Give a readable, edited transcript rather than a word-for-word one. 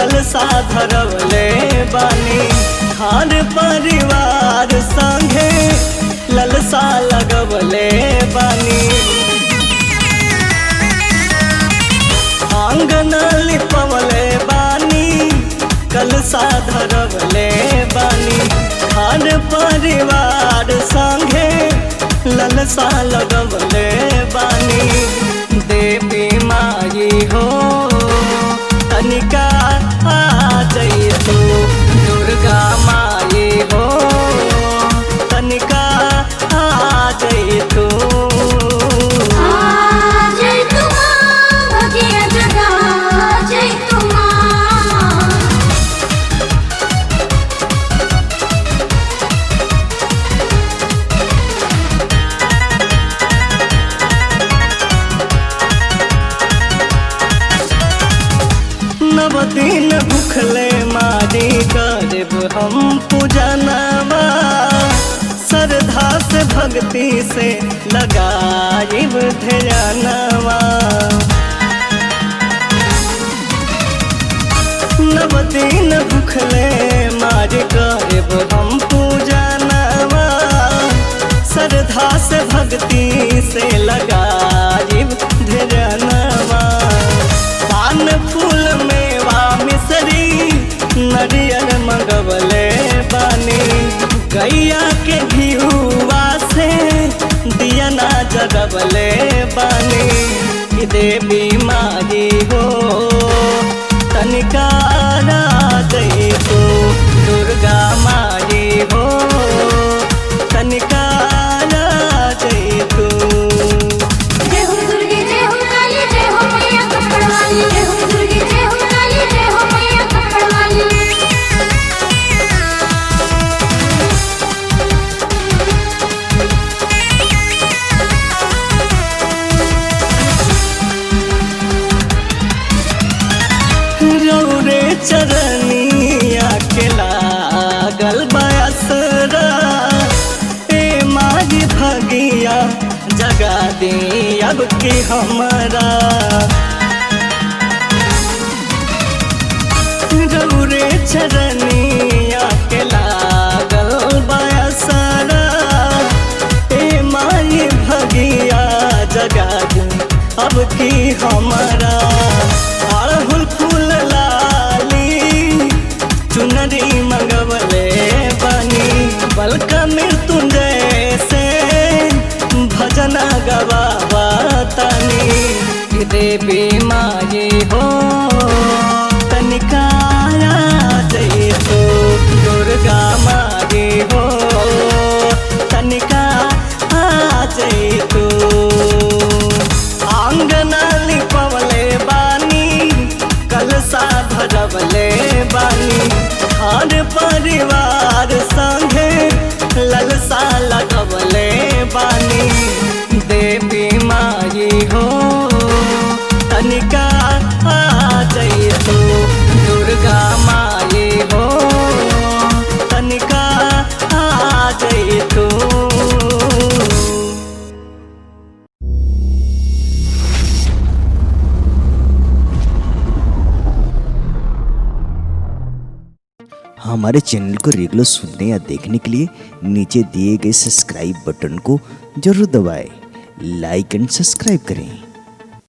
कलसा धरवले बानी। घर परिवार संगे ललसा लगवले बानी। आंगन लिपवले बानी कलसा धरवले बानी। घर परिवार संगे ललसा लगवले बानी। देवी माई हो तनिका आ जाई तू, दुर्गा माई हो तनिका आ जाई तू। नव दिन भूखले मारी करब हम पूजनवा। श्रद्धा से भक्ति से लगाइब ध्यानवा। नव दिन भूखले मारी करब हम पूजनवा। श्रद्धा से भक्ति से लगाइब ध्यानवा। पान फूल मेवा मिसरी नरियल मंगवले बानी। गैया के घिउवा से दिया ना जगवले बानी। देवी माई हो तनिका आ जाई तू, दुर्गा माई हो तनिका आ जाई तू। रौरे चरनिया के लागल बयसरा। ए माही भगिया जगा दी अब की हमरा। रौरे चरनिया के लागल बयसरा। ए माही भगिया जगा दी अब की हमरा। अड़हुल फूल लाली चुनरी मंगवले बानी। बलका मृत्युंजय से भजन गवावा तानी। देवी माई हो तनिका आ जाई तू, दुर्गा माई हो तनिका आ जाई तू। आंगन लिपवले बानी कलसा भरवले बानी। घर परिवार संगे ललसा लगवले बानी। देवी माई हो तनिका आ जाई तू, दुर्गा माई हो तनिका आ जाई तू। हमारे चैनल को रेगुलर सुनने या देखने के लिए नीचे दिए गए सब्सक्राइब बटन को जरूर दबाएं, लाइक एंड सब्सक्राइब करें।